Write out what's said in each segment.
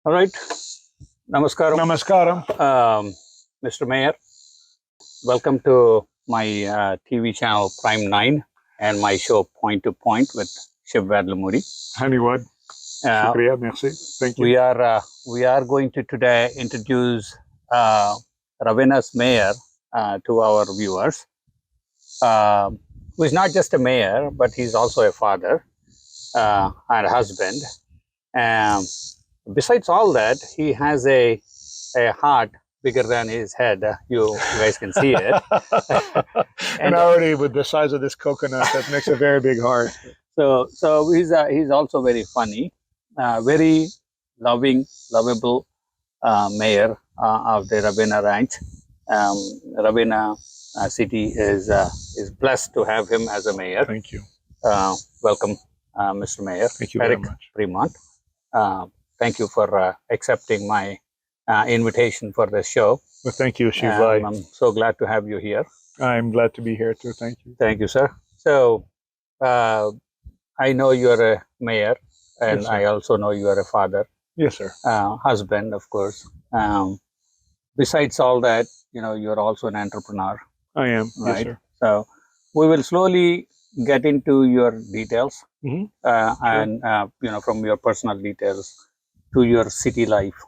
All right. Namaskaram. Namaskaram. Mr. Mayor, welcome to my TV channel Prime9 and my show Point to Point with Shiv Vadlamudi. Dhanyawad. Shukriya, merci. Thank you. We are going to today introduce Ravenna's mayor to our viewers, who is not just a mayor, but he's also a father and a husband. Besides all that, he has a heart bigger than his head. You guys can see it. And already with the size of this coconut, that makes a very big heart. So he's also very funny, very lovable mayor of the Ravenna Ranch. Ravenna city is blessed to have him as a mayor. Thank you. Welcome, Mr. Mayor. Thank you Eric very much. Fremont. Thank you for accepting my invitation for this show. Well, thank you, Shiv. I'm so glad to have you here. I'm glad to be here too. Thank you. Thank you, sir. So, I know you're a mayor, and Yes, I also know you are a father, Yes, sir. husband, of course. Besides all that, you're also an entrepreneur, I am. right? Yes, sir. So, we will slowly get into your details, Mhm. and from your personal details to your city life,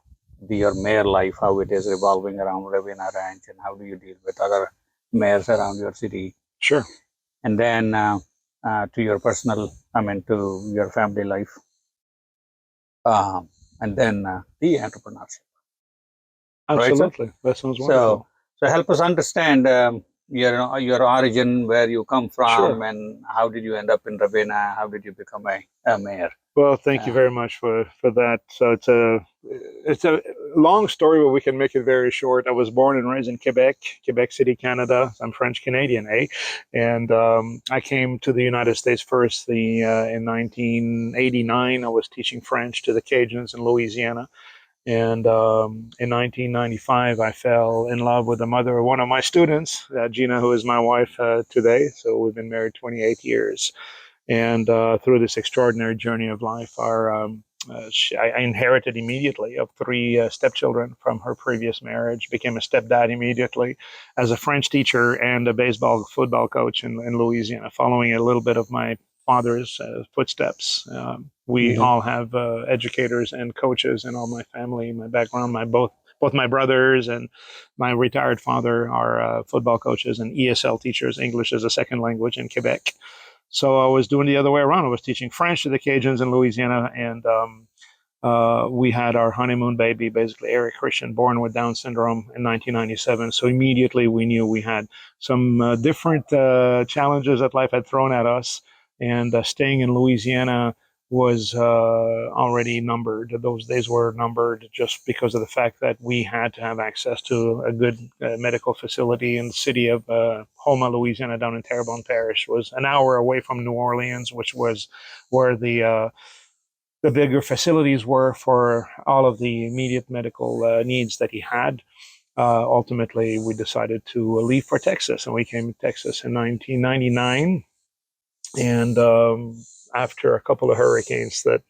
your mayor life, how it is revolving around Ravenna Ranch, and how do you deal with other mayors around your city, Sure. and then to your personal, to your family life, and then the entrepreneurship. Right, sir? Absolutely. That sounds wonderful. So help us understand your origin, where you come from, Sure. and how did you end up in Ravenna? How did you become a mayor? Well, thank you very much for that. So it's a long story, but we can make it very short. I was born and raised in Quebec City, Canada. I'm French Canadian, eh? And I came to the United States first in 1989. I was teaching French to the Cajuns in Louisiana. And in 1995, I fell in love with the mother of one of my students, Gina, who is my wife today. So we've been married 28 years. And through this extraordinary journey of life, I inherited immediately of three stepchildren from her previous marriage, became a stepdad immediately as a French teacher and a baseball, football coach in Louisiana, following a little bit of my father's footsteps. We all have educators and coaches in all my family, my background. Both my brothers and my retired father are football coaches and ESL teachers, English as a second language in Quebec. So I was doing the other way around. I was teaching French to the Cajuns in Louisiana, and we had our honeymoon baby, basically Eric Christian, born with Down syndrome in 1997. So immediately we knew we had some different challenges that life had thrown at us, and staying in Louisiana was already numbered. Those days were numbered just because of the fact that we had to have access to a good medical facility in the city of Houma, Louisiana, down in Terrebonne Parish. It was an hour away from New Orleans, which was where the bigger facilities were for all of the immediate medical needs that he had. Ultimately, we decided to leave for Texas, and we came to Texas in 1999. And after a couple of hurricanes that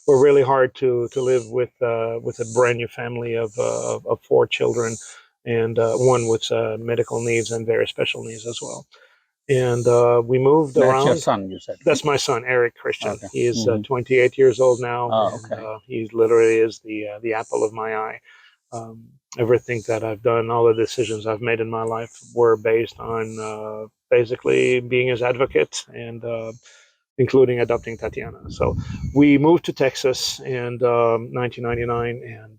were really hard to live with a brand new family of four children, and one with medical needs and very special needs as well. And we moved around. That's your son, you said? That's my son, Eric Christian. Okay. He is 28 years old now. Oh, and, okay. he literally is the apple of my eye. Everything that I've done, all the decisions I've made in my life were based on basically being his advocate and including adopting Tatiana. So we moved to Texas in 1999, and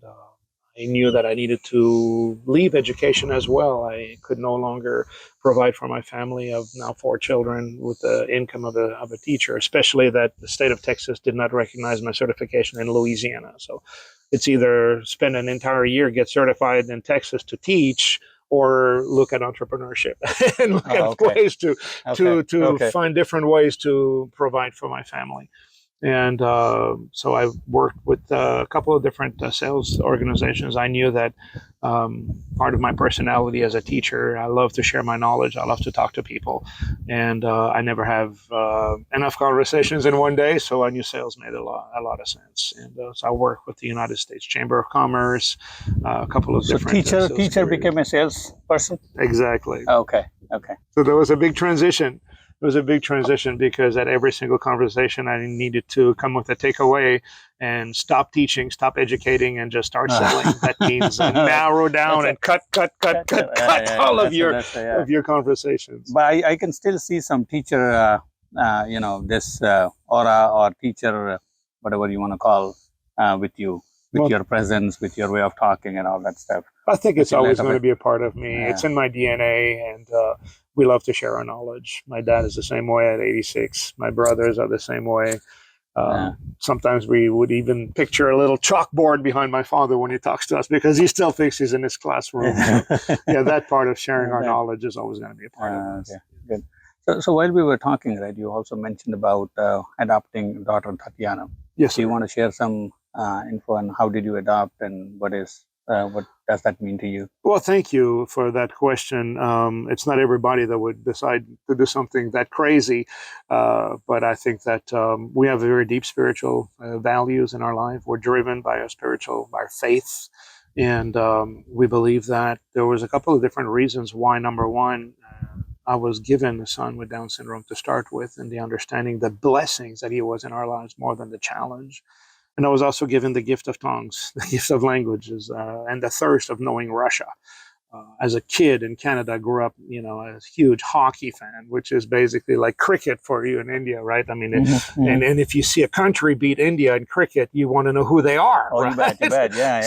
I knew that I needed to leave education as well. I could no longer provide for my family of now four children with the income of a teacher, especially that the state of Texas did not recognize my certification in Louisiana. So it's either spend an entire year, get certified in Texas to teach, or look at entrepreneurship and look at ways to find different ways to provide for my family. And so I worked with a couple of different sales organizations. I knew that part of my personality as a teacher, I love to share my knowledge. I love to talk to people. And I never have enough conversations in one day. So I knew sales made a lot of sense. And so I worked with the United States Chamber of Commerce, a couple of So different teacher became a salesperson? Exactly. Okay. Okay. So there was a big transition. It was a big transition because at every single conversation, I needed to come with a takeaway and stop teaching, stop educating, and just start selling. That means narrow down and cut all of your conversations. But I can still see some teacher, this aura or teacher, whatever you want to call, with you, with your presence, with your way of talking and all that stuff. I think it's always going to be a part of me. It's in my DNA, and we love to share our knowledge. My dad is the same way at 86. My brothers are the same way. Sometimes we would even picture a little chalkboard behind my father when he talks to us because he still thinks he's in his classroom. So, yeah, that part of sharing our knowledge is always going to be a part of us. Okay, good. So while we were talking, right, you also mentioned about adopting daughter Tatiana. Yes. Do you want to share some info on how did you adopt and what does that mean to you? Well, thank you for that question. It's not everybody that would decide to do something that crazy, but I think that we have very deep spiritual values in our life. We're driven by our faith, and we believe that there was a couple of different reasons why. Number one, I was given a son with Down syndrome to start with, and the understanding, the blessings that he was in our lives more than the challenge. And I was also given the gift of tongues, the gift of languages, and the thirst of knowing Russia. As a kid in Canada, I grew up, a huge hockey fan, which is basically like cricket for you in India, right? I mean, and if you see a country beat India in cricket, you want to know who they are. Oh, right? you bet. Yeah.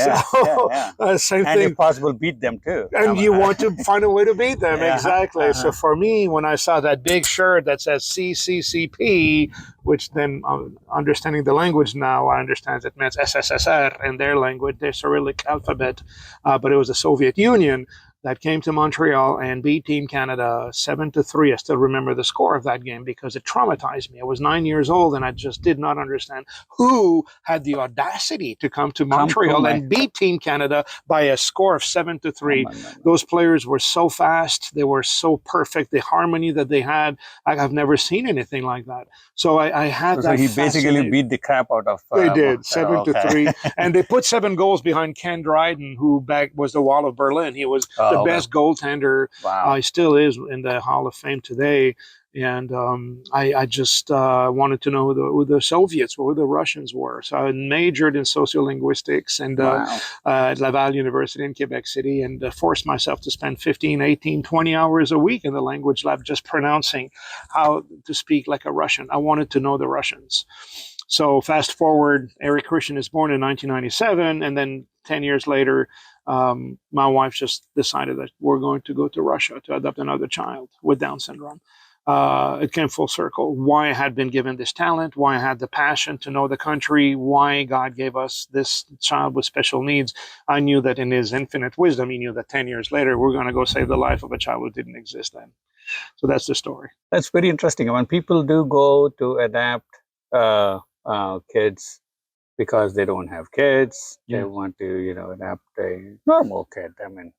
Same and thing. if possible, beat them too. And you want to find a way to beat them, exactly. So Uh-huh. for me, when I saw that big shirt that says CCCP, which then understanding the language now, I understand it meant SSSR in their language, their Cyrillic alphabet, but it was the Soviet Union that came to Montreal and beat Team Canada 7-3. I still remember the score of that game because it traumatized me. I was 9 years old and I just did not understand who had the audacity to come to Montreal and beat Team Canada by a score of 7-3. Those players were so fast. They were so perfect. The harmony that they had, I've never seen anything like that. So I had that. So he basically beat the crap out of. They did 7-3, and they put 7 goals behind Ken Dryden, who back was the Wall of Berlin. He was the best goaltender. Wow. He still is in the Hall of Fame today. And I just wanted to know who the Soviets were, who the Russians were. So I majored in sociolinguistics and at Laval University in Quebec City, and forced myself to spend 15, 18, 20 hours a week in the language lab just pronouncing how to speak like a Russian. I wanted to know the Russians. So fast forward, Eric Christian is born in 1997, and then 10 years later, my wife just decided that we're going to go to Russia to adopt another child with Down syndrome. It came full circle. Why I had been given this talent, why I had the passion to know the country, why God gave us this child with special needs. I knew that in his infinite wisdom, he knew that 10 years later, we're going to go save the life of a child who didn't exist then. So that's the story. That's very interesting. When people do go to adapt kids because they don't have kids, they want to, adapt a normal kid. I mean,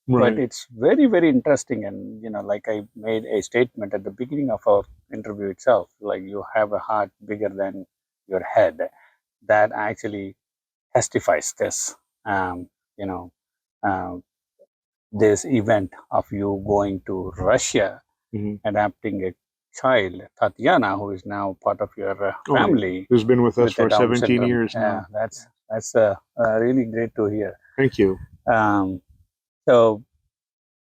Right. But it's very, very interesting. And, like I made a statement at the beginning of our interview itself, like you have a heart bigger than your head. That actually testifies this, this event of you going to Russia, adapting a child, Tatiana, who is now part of your family. Who's been with us for 17 years now. Yeah, that's really great to hear. Thank you. So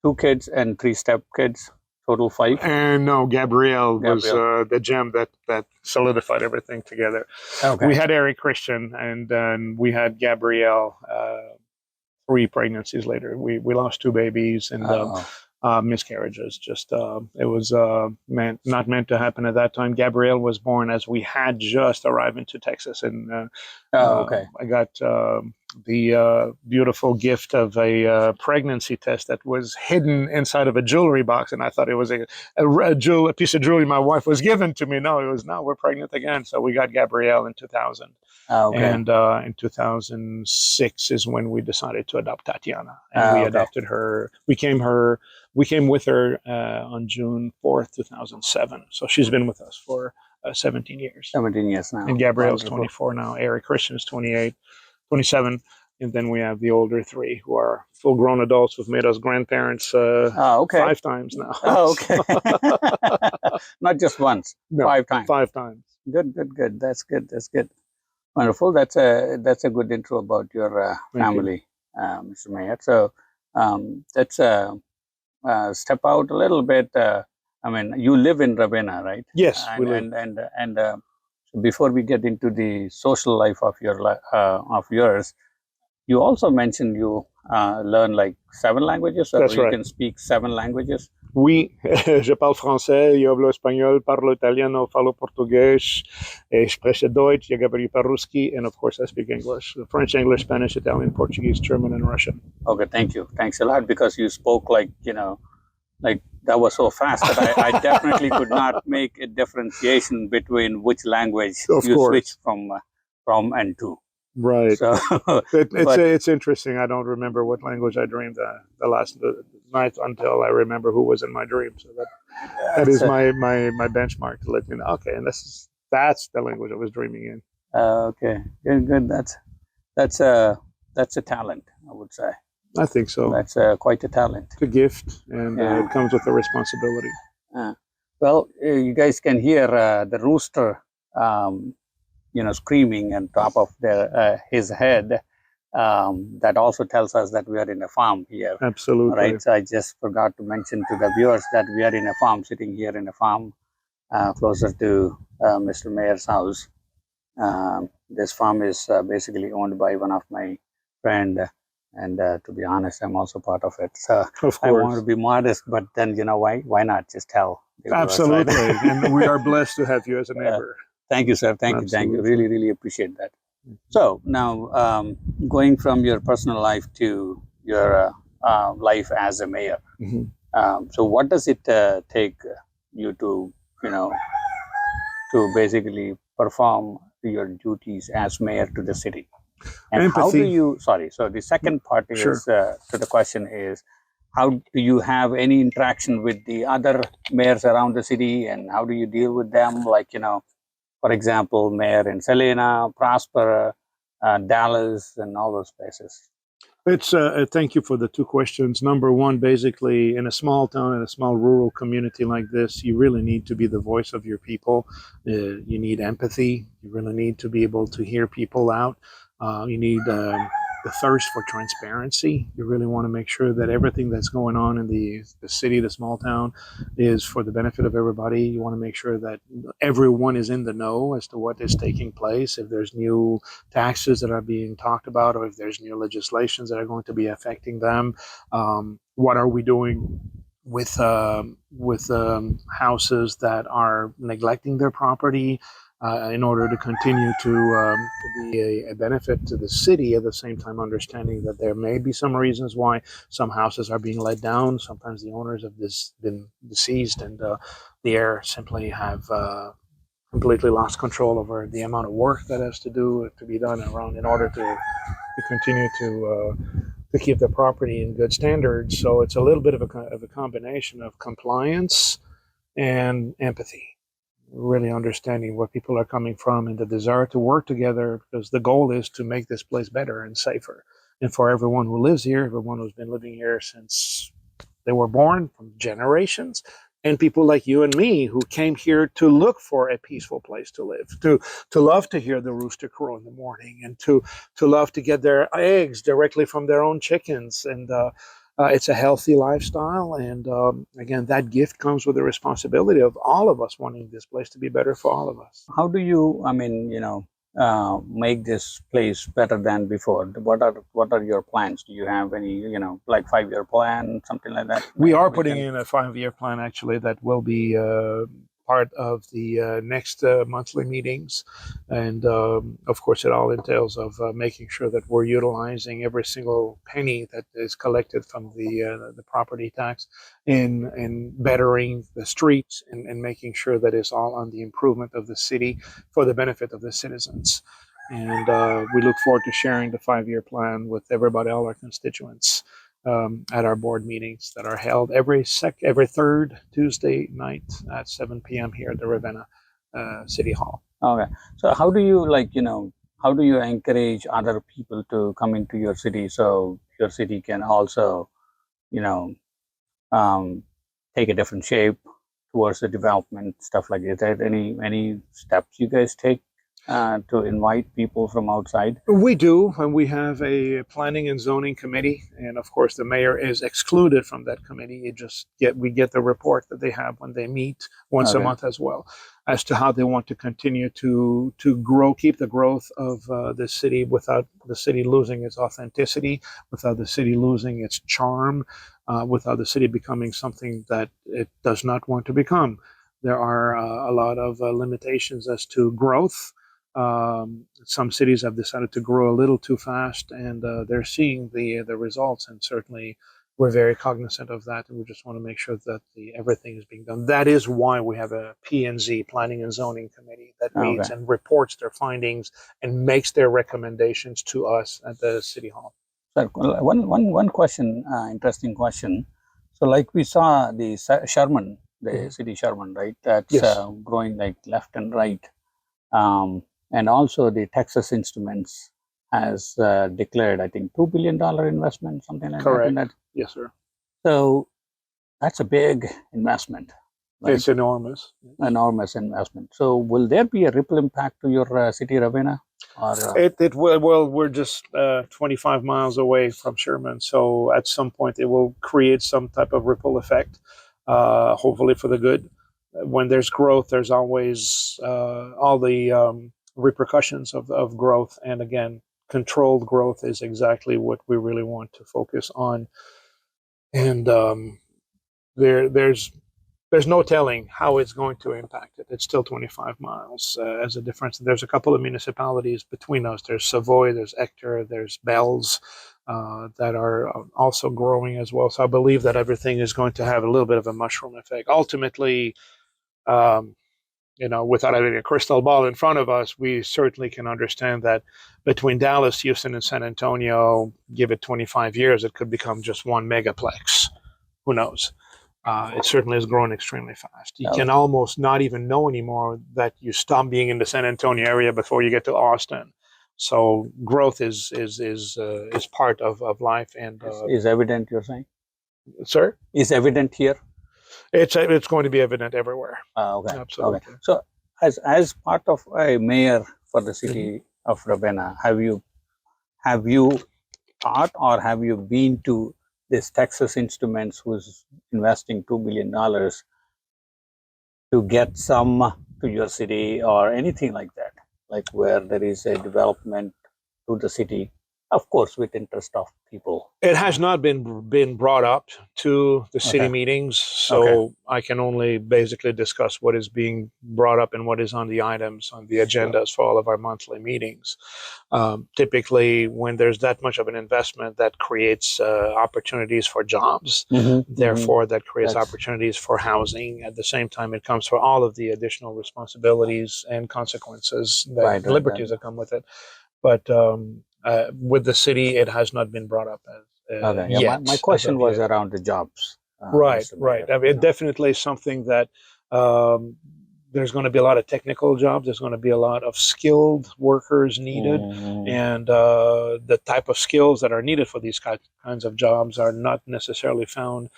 2 kids and 3 step kids, total 5. And no, Gabrielle was the gem that solidified everything together. Okay. We had Eric Christian, and then we had Gabrielle 3 pregnancies later. We lost 2 babies and miscarriages. Just it was not meant to happen at that time. Gabrielle was born as we had just arrived into Texas, and I got beautiful gift of a pregnancy test that was hidden inside of a jewelry box, and I thought it was a piece of jewelry my wife was given to me. No, it was not. We're pregnant again. So we got Gabrielle in 2000. Okay. And in 2006 is when we decided to adopt Tatiana, and we adopted her. We came with her on June 4th, 2007. So she's been with us for 17 years. 17 years now. And Gabrielle's Wonderful. 24 now. Eric Christian's 28, 27. And then we have the older three who are full-grown adults who've made us grandparents 5 times now. Oh, okay. Not just once, No, 5 times. 5 times. Good, good, good. That's good. That's good. Wonderful. That's a good intro about your family, Mr. Mayor. So let's step out a little bit. I mean, you live in Ravenna, right? Yes, and, we live. And before we get into the social life of yours, you also mentioned you learn like 7 languages, or That's you right. can speak 7 languages. Oui, je parle français, yo hablo español, parlo italiano, parlo portugués, spreche Deutsch, yo parlo ruski, and of course I speak English, French, English, Spanish, Italian, Portuguese, German, and Russian. Okay, thank you. Thanks a lot, because you spoke like, like that was so fast that I definitely could not make a differentiation between which language you switch from and to. Right. So it's interesting. I don't remember what language I dreamed the last night until I remember who was in my dream. So that is my benchmark to let me know. Okay, and that's the language I was dreaming in. Okay, good. That's a talent, I would say. I think so. That's quite a talent. It's a gift, and it comes with a responsibility. Well, you guys can hear the rooster, screaming on top of his head. That also tells us that we are in a farm here. Absolutely. Right. So I just forgot to mention to the viewers that we are in a farm, sitting here in a farm closer to Mr. Mayor's house. This farm is basically owned by one of my friends. And to be honest, I'm also part of it. So I want to be modest, but then, why not just tell? Absolutely. And we are blessed to have you as a neighbor. Thank you, sir. Thank you. Really, really appreciate that. So now, going from your personal life to your life as a mayor. So what does it take you to, to basically perform your duties as mayor to the city? And empathy. How do you, so the second part is, to the question is, how do you have any interaction with the other mayors around the city, and how do you deal with them? Like, for example, mayor in Salina, Prosper, Dallas, and all those places. It's thank you for the 2 questions. Number one, basically, in a small town, in a small rural community like this, you really need to be the voice of your people. You need empathy. You really need to be able to hear people out. You need the thirst for transparency. You really want to make sure that everything that's going on in the city, the small town, is for the benefit of everybody. You want to make sure that everyone is in the know as to what is taking place. If there's new taxes that are being talked about, or if there's new legislations that are going to be affecting them, what are we doing with houses that are neglecting their property, in order to continue to be a benefit to the city, at the same time understanding that there may be some reasons why some houses are being let down. Sometimes the owners have been deceased, and the heir simply have completely lost control over the amount of work that has to be done around in order to continue to keep the property in good standards. So it's a little bit of a combination of compliance and empathy. Really understanding where people are coming from and the desire to work together, because the goal is to make this place better and safer. And for everyone who lives here, everyone who's been living here since they were born, from generations, and people like you and me who came here to look for a peaceful place to live, to love to hear the rooster crow in the morning, and to love to get their eggs directly from their own chickens. And it's a healthy lifestyle, and again, that gift comes with the responsibility of all of us wanting this place to be better for all of us. How do you, make this place better than before? What are your plans? Do you have any, like 5-year plan, something like that? We are putting in a 5-year plan, actually, that will be part of the next monthly meetings. And of course, it all entails of making sure that we're utilizing every single penny that is collected from the property tax in bettering the streets and making sure that it's all on the improvement of the city for the benefit of the citizens. And we look forward to sharing the 5-year plan with everybody, all our constituents, at our board meetings that are held every third Tuesday night at 7 p.m. here at the Ravenna City Hall. Okay. So how do you how do you encourage other people to come into your city so your city can also, take a different shape towards the development, stuff like that? Is there any steps you guys take to invite people from outside? We do, and we have a planning and zoning committee, and of course the mayor is excluded from that committee. We get the report that they have when they meet once a month as well, as to how they want to continue to grow, keep the growth of the city without the city losing its authenticity, without the city losing its charm, without the city becoming something that it does not want to become. There are a lot of limitations as to growth. Some cities have decided to grow a little too fast, and they're seeing the results. And certainly, we're very cognizant of that, and we just want to make sure that everything is being done. That is why we have a P&Z, Planning and Zoning Committee, that meets and reports their findings and makes their recommendations to us at the City Hall. So one question, interesting question. So like we saw the Sherman, the city Sherman, right? That's growing like left and right. And also the Texas Instruments has declared, I think, $2 billion investment, something like Correct. that. Yes, sir. So that's a big investment. Right? It's enormous. Enormous investment. So will there be a ripple impact to your city, Ravenna? Or, it will. Well, we're just 25 miles away from Sherman, so at some point it will create some type of ripple effect, hopefully for the good. When there's growth, there's always all the repercussions of growth, and again, controlled growth is exactly what we really want to focus on. And there's no telling how it's going to impact it. It's still 25 miles as a difference. There's a couple of municipalities between us. There's Savoy, there's Ector, there's Bells that are also growing as well. So I believe that everything is going to have a little bit of a mushroom effect. Ultimately, without having a crystal ball in front of us, we certainly can understand that between Dallas, Houston, and San Antonio, give it 25 years, it could become just one megaplex. Who knows? It certainly is growing extremely fast. You can almost not even know anymore that you stop being in the San Antonio area before you get to Austin. So growth is part of life, and is evident. You're saying, sir, is evident here. It's going to be evident everywhere. Okay. Absolutely. Okay. So as part of a mayor for the city of Ravenna, have you thought, or have you been to this Texas Instruments, who's investing $2 billion to get some to your city or anything like that, like where there is a development to the city, of course, with interest of people? It has not been brought up to the city meetings, so I can only basically discuss what is being brought up and what is on the items on the agendas for all of our monthly meetings. Typically, when there's that much of an investment, that creates opportunities for jobs. Therefore, that creates opportunities for housing. At the same time, it comes for all of the additional responsibilities and consequences, liberties that come with it. But with the city, it has not been brought up yet. My question was around the jobs. Right. I mean, definitely something that there's going to be a lot of technical jobs. There's going to be a lot of skilled workers needed, and the type of skills that are needed for these kinds of jobs are not necessarily found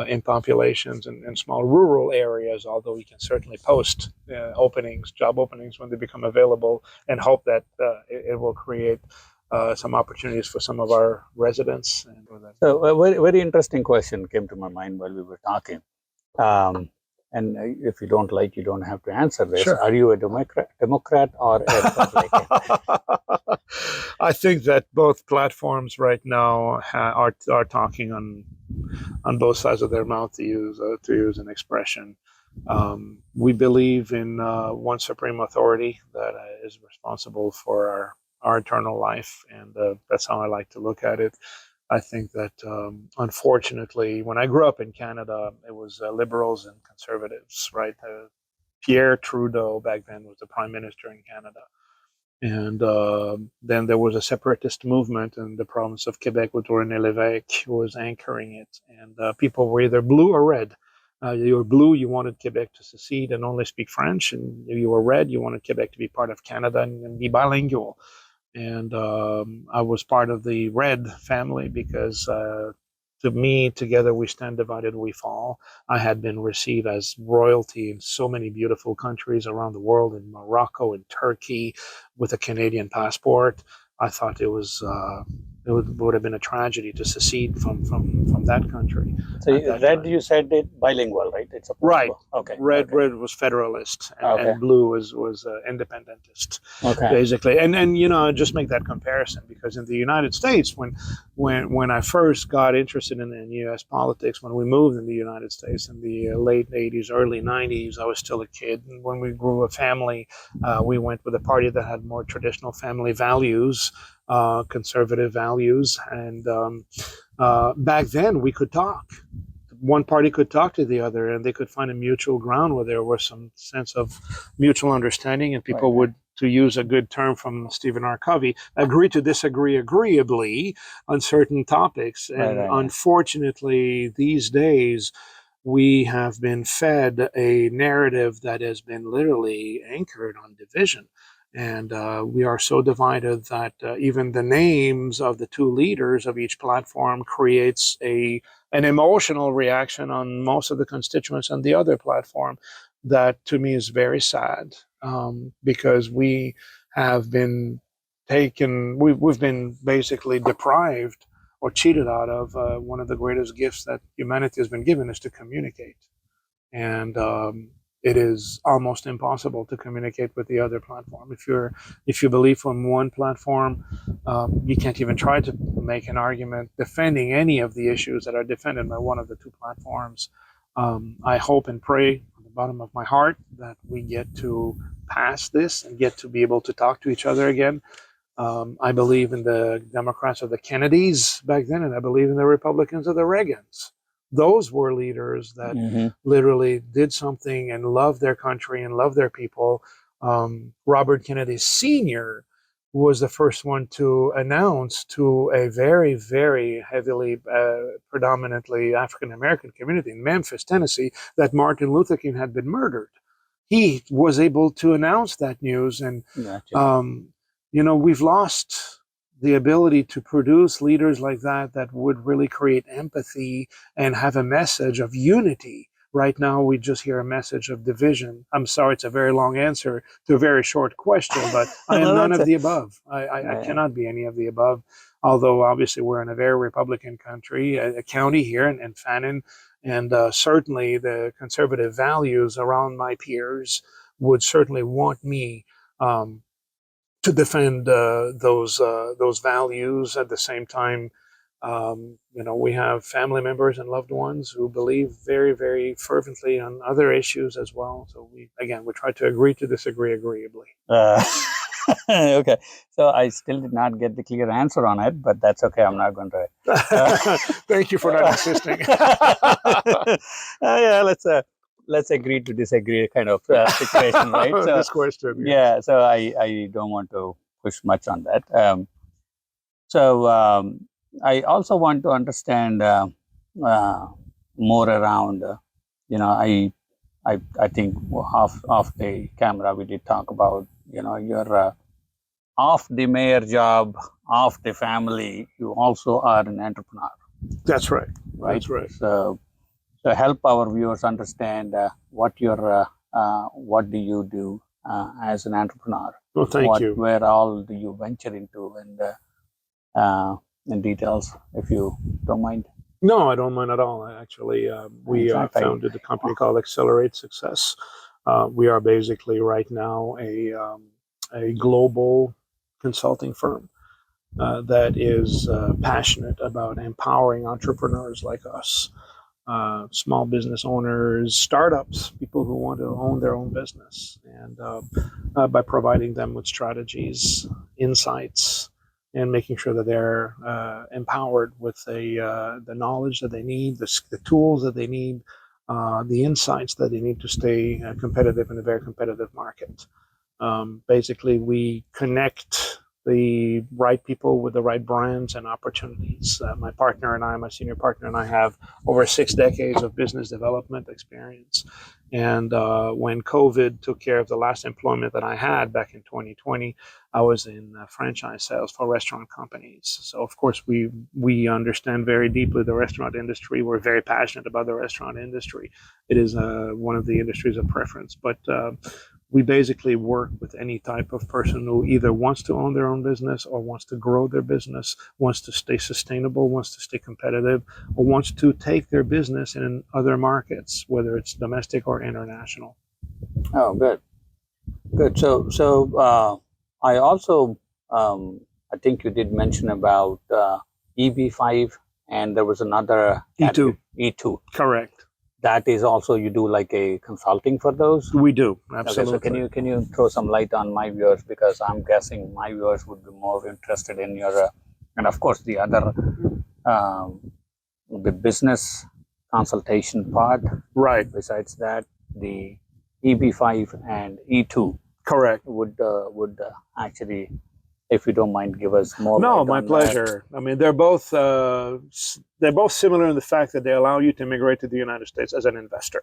in populations and small rural areas, although we can certainly post job openings when they become available, and hope that it will create some opportunities for some of our residents. So a very interesting question came to my mind while we were talking. And if you don't like, you don't have to answer this. Sure. Are you a Democrat or a Republican? I think that both platforms right now are talking on both sides of their mouth, to use an expression. We believe in one supreme authority that is responsible for our eternal life, and that's how I like to look at it. I think that unfortunately, when I grew up in Canada, it was liberals and conservatives, right? Pierre Trudeau back then was the prime minister in Canada. And then there was a separatist movement in the province of Quebec with René Lévesque, who was anchoring it. And people were either blue or red. You were blue, you wanted Quebec to secede and only speak French. And you were red, you wanted Quebec to be part of Canada and be bilingual. And I was part of the red family because to me, together we stand, divided we fall. I had been received as royalty in so many beautiful countries around the world, in Morocco, in Turkey, with a Canadian passport. I thought it would have been a tragedy to secede from that country. So red, you said it bilingual, right? It's supposed right. To, okay. Red Okay. red was federalist, and blue was independentist, Okay. basically. And just make that comparison, because in the United States, when I first got interested in U.S. politics, when we moved in the United States in the late 80s, early 90s, I was still a kid. And when we grew a family, we went with a party that had more traditional family values, conservative values. And back then we could talk. One party could talk to the other, and they could find a mutual ground where there was some sense of mutual understanding, and people would, to use a good term from Stephen R. Covey, agree to disagree agreeably on certain topics. And unfortunately, these days, we have been fed a narrative that has been literally anchored on division. And we are so divided that even the names of the two leaders of each platform creates an emotional reaction on most of the constituents on the other platform that, to me, is very sad, because we have been we've been basically deprived or cheated out of one of the greatest gifts that humanity has been given, is to communicate. And it is almost impossible to communicate with the other platform. If you believe from one platform, you can't even try to make an argument defending any of the issues that are defended by one of the two platforms. I hope and pray from the bottom of my heart that we get to pass this and get to be able to talk to each other again. I believe in the Democrats of the Kennedys back then, and I believe in the Republicans of the Reagans. Those were leaders that literally did something and loved their country and loved their people. Robert Kennedy Sr. was the first one to announce to a very, very heavily, predominantly African-American community in Memphis, Tennessee, that Martin Luther King had been murdered. He was able to announce that news. And, we've lost the ability to produce leaders like that would really create empathy and have a message of unity. Right now, we just hear a message of division. I'm sorry, it's a very long answer to a very short question, but I am none of the above. I cannot be any of the above, although obviously we're in a very Republican country, a county here in Fannin, and certainly the conservative values around my peers would certainly want me to defend those values. At the same time, we have family members and loved ones who believe very, very fervently on other issues as well. So we try to agree to disagree agreeably. Okay, so I still did not get the clear answer on it, but that's okay. I'm not going to. Thank you for not insisting. Yeah, let's agree to disagree kind of situation, right? So, this question, yeah. So I don't want to push much on that. I also want to understand more around. I think off the camera we did talk about your off the mayor job, off the family. You also are an entrepreneur. That's right. Right. That's right. So help our viewers understand what do you do as an entrepreneur. Well, thank you. Where all do you venture into, and in details, if you don't mind. No, I don't mind at all. Actually, we founded a company called Accelerate Success. We are basically right now a global consulting firm that is passionate about empowering entrepreneurs like us. small business owners, startups, people who want to own their own business, and by providing them with strategies, insights, and making sure that they're empowered with the knowledge that they need, the tools that they need, the insights that they need to stay competitive in a very competitive market. Basically, we connect the right people with the right brands and opportunities. My partner and I, my senior partner and I, have over 6 decades of business development experience. And when COVID took care of the last employment that I had back in 2020, I was in franchise sales for restaurant companies. So of course we understand very deeply the restaurant industry. We're very passionate about the restaurant industry. It is one of the industries of preference. But we basically work with any type of person who either wants to own their own business or wants to grow their business, wants to stay sustainable, wants to stay competitive, or wants to take their business in other markets, whether it's domestic or international. Oh, good, good. I also, I think you did mention about EB5, and there was another E2. E2. Correct. That is also, you do like a consulting for those? We do, absolutely. Okay, so can you throw some light on my viewers, because I'm guessing my viewers would be more interested in your and of course the other the business consultation part. Right. Besides that, the EB5 and E2. Correct. Would actually, if you don't mind, give us more. No, my pleasure. I mean, they're both similar in the fact that they allow you to immigrate to the United States as an investor.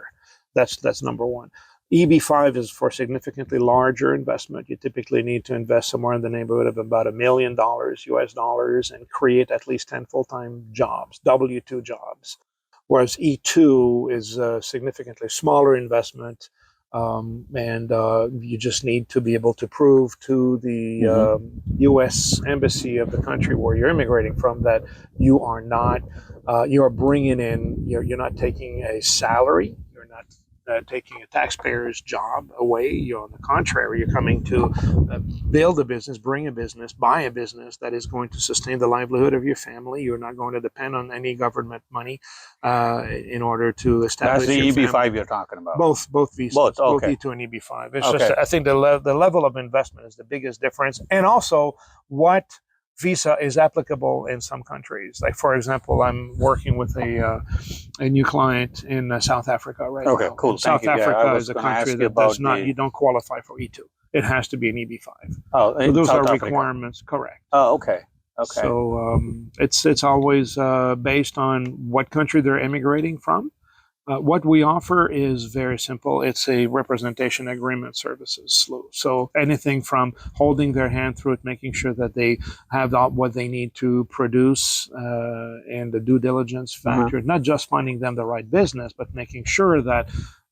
That's number one. EB5 is for significantly larger investment. You typically need to invest somewhere in the neighborhood of about $1 million US dollars and create at least 10 full-time jobs, W-2 jobs. Whereas E2 is a significantly smaller investment. And you just need to be able to prove to the U.S. embassy of the country where you're immigrating from that you are not, you are bringing in, you're not taking a salary, you're not taking a taxpayer's job away. You're, on the contrary, you're coming to build a business, bring a business, buy a business that is going to sustain the livelihood of your family. You're not going to depend on any government money in order to establish. That's the your EB5 family. you're talking about. Both visas, both okay. Both E2 and EB5. It's just, I think the level of investment is the biggest difference, and also what visa is applicable in some countries. Like, for example, I'm working with a new client in South Africa right now. Okay, cool. South Africa is a country that does not, you don't qualify for E2. It has to be an EB5. Oh, so those South are Africa. Requirements, correct. Oh, okay. Okay. So it's always based on what country they're immigrating from. What we offer is very simple. It's a representation agreement services. So anything from holding their hand through it, making sure that they have what they need to produce and the due diligence factor, not just finding them the right business, but making sure that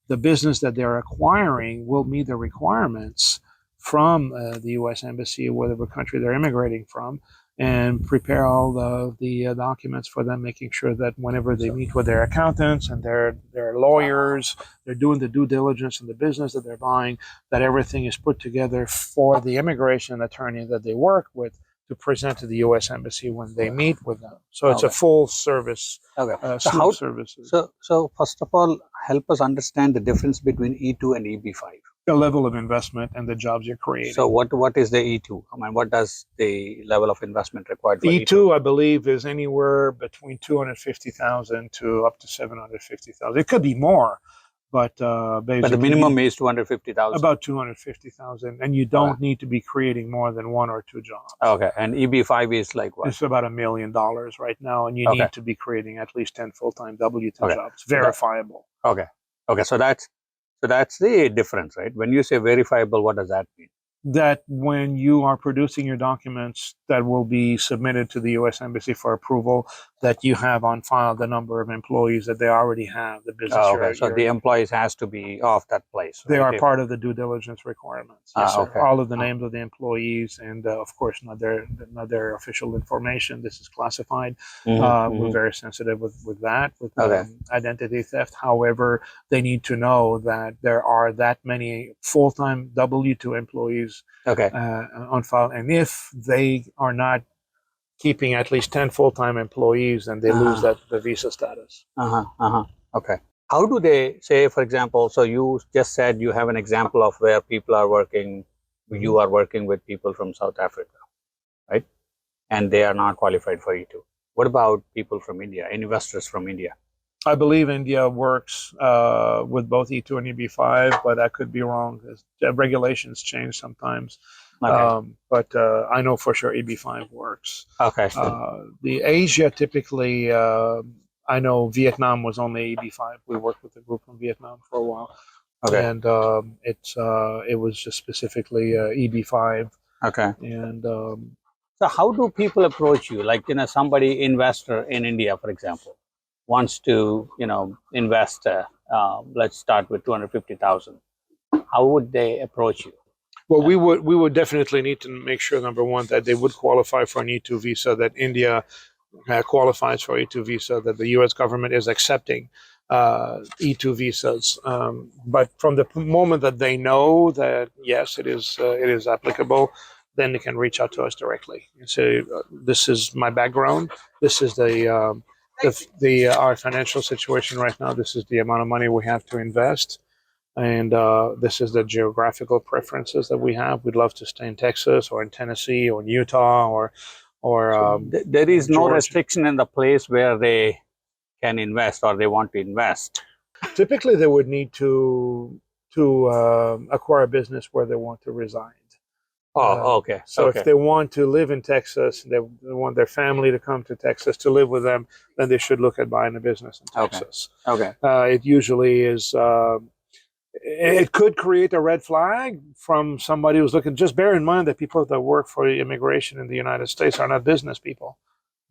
the business that they're acquiring will meet the requirements from the U.S. Embassy or whatever country they're immigrating from, and prepare all the documents for them, making sure that whenever they meet with their accountants and their lawyers, they're doing the due diligence in the business that they're buying, that everything is put together for the immigration attorney that they work with to present to the U.S. Embassy when they meet with them. So it's a full service suite of services. So first of all, help us understand the difference between E2 and EB5. The level of investment and the jobs you're creating. So what is the E2? I mean, what does the level of investment required for E2? I believe is anywhere between 250,000 to up to 750,000. It could be more, but basically, but the minimum is 250,000. About 250,000, and you don't need to be creating more than 1 or 2 jobs. Okay, and EB5 is like what? It's about $1 million right now, and you need to be creating at least 10 full-time W-2 jobs, verifiable. Okay, so that's the difference, right? When you say verifiable, what does that mean? That when you are producing your documents that will be submitted to the U.S. Embassy for approval, that you have on file the number of employees that they already have, the business. So the employees has to be off that place. They are part of the due diligence requirements. Yes, sir. All of the names of the employees, and of course not their official information. This is classified. We're very sensitive with that, with identity theft. However, they need to know that there are that many full-time W-2 employees on file, and if they are not keeping at least 10 full-time employees, then they lose the visa status. Okay. How do they say, for example, so you just said you have an example of where people are working, you are working with people from South Africa, right? And they are not qualified for E2. What about people from India, investors from India? I believe India works with both E2 and EB5, but that could be wrong. Regulations change sometimes. Okay. But I know for sure EB5 works. Okay. The Asia typically, I know Vietnam was only EB5. We worked with a group from Vietnam for a while. Okay. And it was just specifically EB5. Okay. And so how do people approach you? Like, somebody investor in India, for example, wants to, invest, let's start with 250,000. How would they approach you? Well, we would definitely need to make sure, number one, that they would qualify for an E2 visa, that India qualifies for E2 visa, that the U.S. government is accepting E2 visas. But from the moment that they know that yes, it is applicable, then they can reach out to us directly and say, "This is my background. This is our financial situation right now. This is the amount of money we have to invest." And this is the geographical preferences that we have. We'd love to stay in Texas or in Tennessee or in Utah or there is no Georgia. restriction in the place where they can invest or they want to invest. Typically, they would need to acquire a business where they want to reside. Oh, okay. So okay. if they want to live in Texas, they want their family to come to Texas to live with them, then they should look at buying a business in Texas. Okay. It usually is. It could create a red flag from somebody who's looking. Just bear in mind that people that work for immigration in the United States are not business people.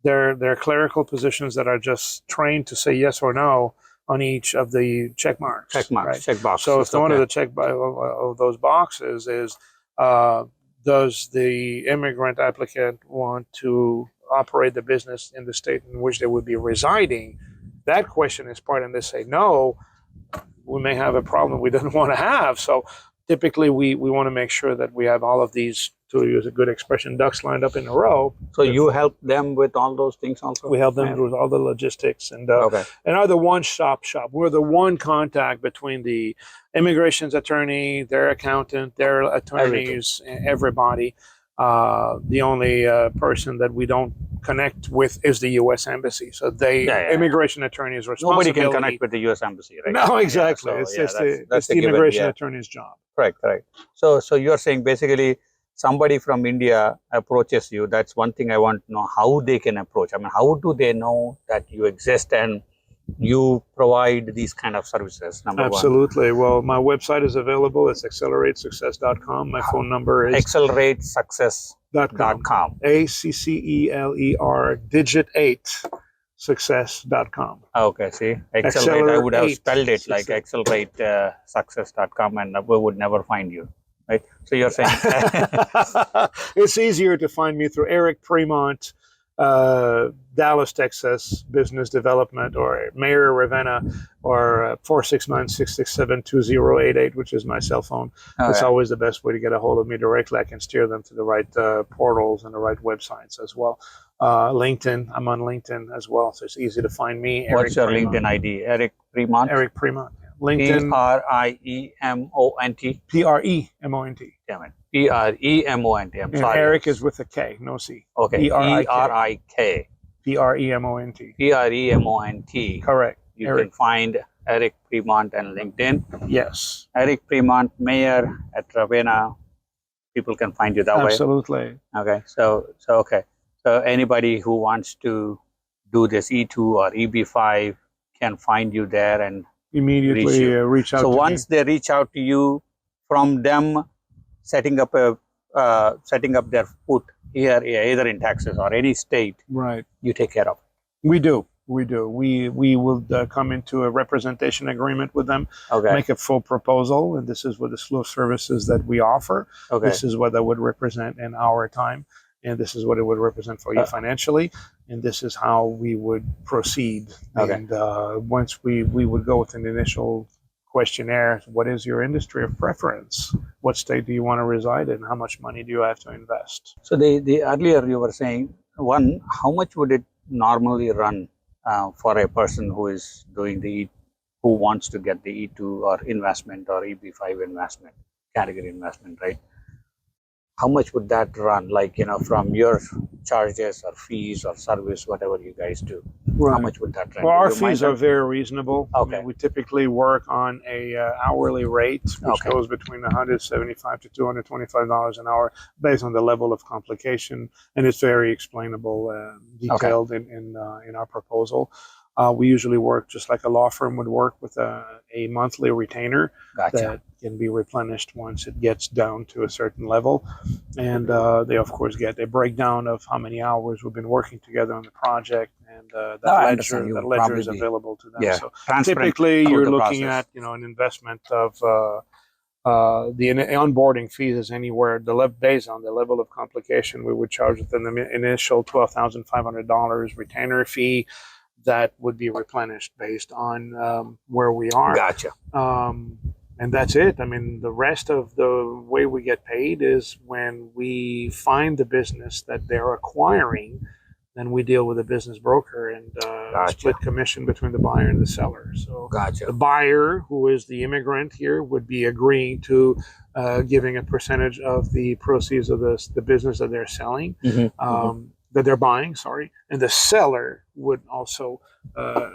They're clerical positions that are just trained to say yes or no on each of the check marks. Right? Check boxes. So if one of the check of those boxes is, does the immigrant applicant want to operate the business in the state in which they would be residing? That question is part, and they say no, we may have a problem we don't want to have. So typically we want to make sure that we have all of these, to use a good expression, ducks lined up in a row. So you help them with all those things also? We help them with all the logistics and are the one-stop shop. We're the one contact between the immigration's attorney, their accountant, their attorneys, everybody. The only person that we don't connect with is the U.S. Embassy. So immigration attorney's responsibility. Nobody can connect with the U.S. Embassy, right? No, exactly. It's the immigration attorney's job. Correct. So you're saying basically somebody from India approaches you. That's one thing I want to know, how they can approach. I mean, how do they know that you exist and you provide these kind of services? Absolutely. Well, my website is available. It's acceleratesuccess.com. My phone number is acceleratesuccess.com. ACCELER digit 8 success.com. Okay, see, accelerate. I would have spelled it like accelerate success.com, and we would never find you. Right? So you're saying it's easier to find me through Eric Premont, Dallas, Texas, business development, or Mayor Ravenna, or 469-667-2088, which is my cell phone. It's always the best way to get a hold of me directly. I can steer them to the right portals and the right websites as well. LinkedIn, I'm on LinkedIn as well, so it's easy to find me. What's your LinkedIn ID? Eric Premont? Eric Premont. LinkedIn. P-R-I-E-M-O-N-T. P-R-E-M-O-N-T. Damn it. P-R-E-M-O-N-T. I'm sorry. Eric is with a K, no C. Okay. E-R-I-K. P-R-E-M-O-N-T. P-R-E-M-O-N-T. Correct. You can find Eric Premont on LinkedIn. Yes. Eric Premont, Mayor at Ravenna. People can find you that way. Absolutely. Okay. So okay. So anybody who wants to do this E2 or EB5 can find you there and immediately reach out. So once they reach out to you, from them setting up their foot here, either in Texas or any state, right? You take care of it. We do. We will come into a representation agreement with them, make a full proposal, and this is what the slew of services that we offer. This is what that would represent in our time, and this is what it would represent for you financially, and this is how we would proceed. And once we would go with an initial questionnaire: what is your industry of preference? What state do you want to reside in? How much money do you have to invest? So the earlier you were saying, how much would it normally run for a person who is doing the who wants to get the E2 or investment or EB5 investment category investment, right? How much would that run? Like, from your charges or fees or service, whatever you guys do, how Right. much would that run? Well, our Do you mind fees are that? very reasonable. I Okay. mean, we typically work on a hourly rate, which Okay. goes between $175 to $225 an hour, based on the level of complication, and it's very explainable, detailed in our proposal. We usually work just like a law firm would work, with a monthly retainer Gotcha. that can be replenished once it gets down to a certain level. And they, of course, get a breakdown of how many hours we've been working together on the project, and that ledger is available to them. Yeah, So transparent typically, through you're the looking process. at an investment of the onboarding fees is anywhere based on the level of complication. We would charge them the initial $12,500 retainer fee that would be replenished based on where we are. Gotcha. And that's it. I mean, the rest of the way we get paid is when we find the business that they're acquiring, then we deal with a business broker and Gotcha. split commission between the buyer and the seller. So Gotcha. the buyer, who is the immigrant here, would be agreeing to giving a percentage of the proceeds of the business that they're selling, that they're buying, sorry. And the seller would also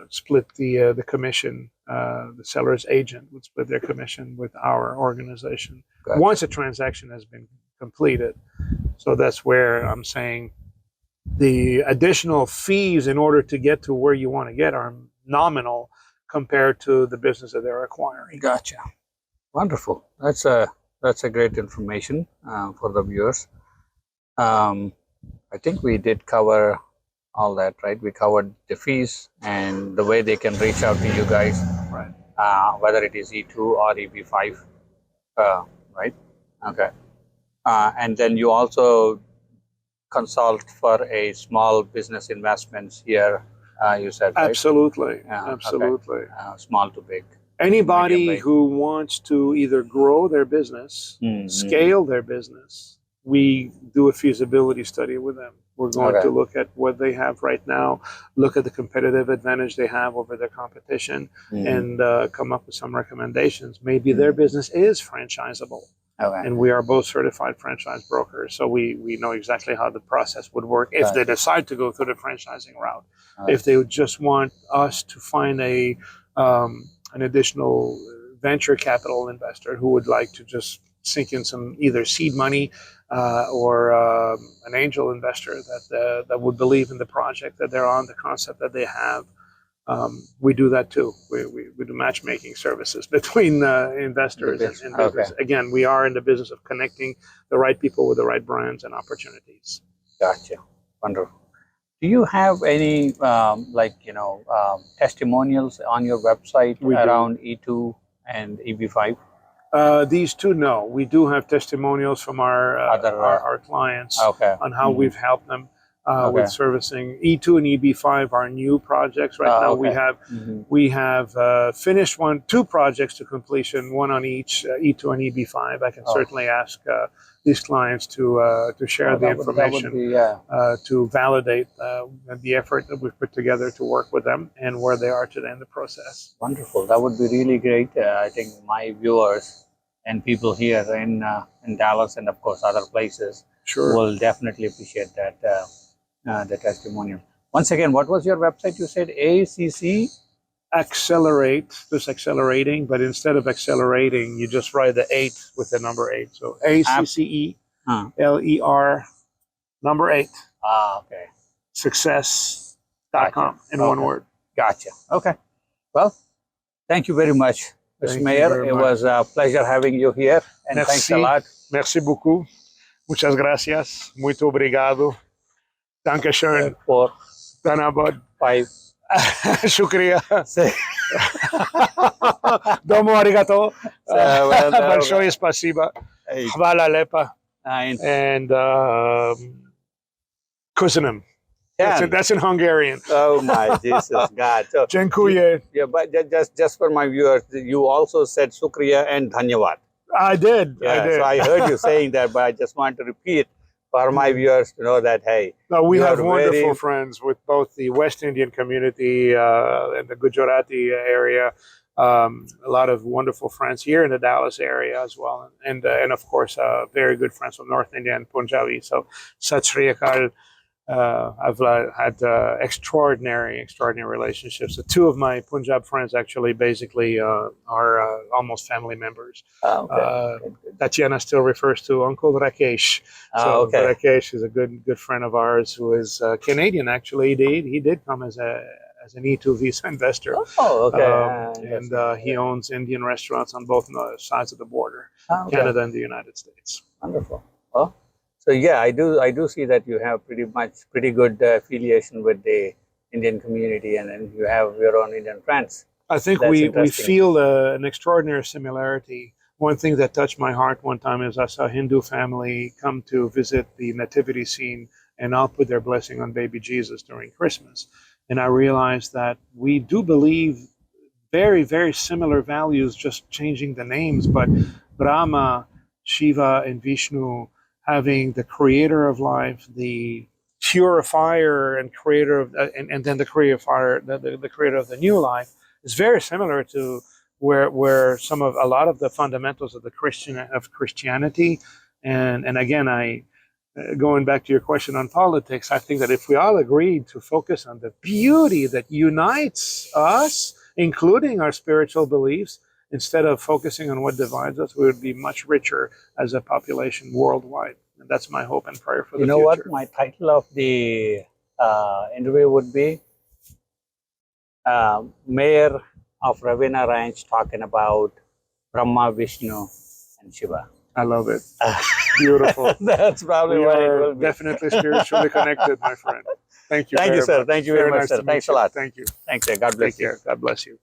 split the commission. The seller's agent would split their commission with our organization. Gotcha. Once a transaction has been completed. So that's where I'm saying the additional fees in order to get to where you want to get are nominal compared to the business that they're acquiring. Gotcha. Wonderful. That's a great information for the viewers. I think we did cover all that, right? We covered the fees and the way they can reach out to you guys, Right. Whether it is E2 or EB5, right? Okay. And then you also consult for a small business investments here, you said, right? Absolutely. Yeah, Absolutely. okay. Small to big. Anybody who wants to either grow their business, scale their business, we do a feasibility study with them. We're going to look at what they have right now, look at the competitive advantage they have over their competition, and come up with some recommendations. Maybe their business is franchisable. And we are both certified franchise brokers, so we know exactly how the process would work if they decide to go through the franchising route. If they would just want us to find an additional venture capital investor who would like to just sink in some either seed money or an angel investor that would believe in the project that they're on, the concept that they have. We do that too. We do matchmaking services between investors and business. Again, we are in the business of connecting the right people with the right brands and opportunities. Gotcha. Wonderful. Do you have any testimonials on your website around E2 and EB5? These two, no. We do have testimonials from our clients on how we've helped them with servicing. E2 and EB5 are new projects right now. We have finished two projects to completion, one on each, E2 and EB5. I can certainly ask these clients to share the information to validate the effort that we've put together to work with them and where they are today in the process. Wonderful. That would be really great. I think my viewers and people here in Dallas and of course other places will definitely appreciate that the testimonial. Once again, what was your website? You said ACC? Accelerate, just accelerating, but instead of accelerating, you just write the 8 with the number 8. So ACCELER number 8. Okay. Success.com in one word. Gotcha. Okay. Well, thank you very much, Mr. Mayor. It was a pleasure having you here. And thanks a lot. Merci beaucoup. Muchas gracias. Muito obrigado. Danke schön. 4, Dhanabad. 5. Shukriya. Domo arigato. Большое спасибо. Hvala lepa. And kuzenim. That's in Hungarian. Oh my Jesus God. So, Dziękuję. Yeah, but just for my viewers, you also said Shukriya and Dhanyavad. I did. Yeah, I did. So I heard you saying that, but I just want to repeat for my viewers to know that, hey. No, we have wonderful friends with both the West Indian community and the Gujarati area. A lot of wonderful friends here in the Dallas area as well, and of course, very good friends from North India and Punjabi. So, Sat Sri Akal. I've had extraordinary relationships. So two of my Punjab friends actually basically are almost family members. Oh, okay. Tatiana still refers to Uncle Rakesh. So Okay. Rakesh is a good friend of ours who is Canadian. Actually, he did come as an E2 visa investor. Oh, okay. And he owns Indian restaurants on both sides of the border, Okay. Canada and the United States. Wonderful. Well, so yeah, I do see that you have pretty good affiliation with the Indian community, and then you have your own Indian friends. I think we feel an extraordinary similarity. One thing that touched my heart one time is I saw a Hindu family come to visit the nativity scene and all put their blessing on baby Jesus during Christmas. And I realized that we do believe very, very similar values, just changing the names, but Brahma, Shiva, and Vishnu having the creator of life, the purifier and creator of, and then the creator of fire, the creator of the new life, is very similar to where a lot of the fundamentals of Christianity, and again, going back to your question on politics, I think that if we all agreed to focus on the beauty that unites us, including our spiritual beliefs, instead of focusing on what divides us, we would be much richer as a population worldwide. And that's my hope and prayer for the future. You know what my title of the interview would be? Mayor of Ravenna Ranch talking about Brahma, Vishnu, and Shiva. I love it. Beautiful. That's probably we what are it will be. Definitely spiritually connected, my friend. Thank you. Thank you, sir. Much. Thank you very much, nice sir. Thanks a lot. Thank you. Thanks, sir. God bless you. Take care. God bless you.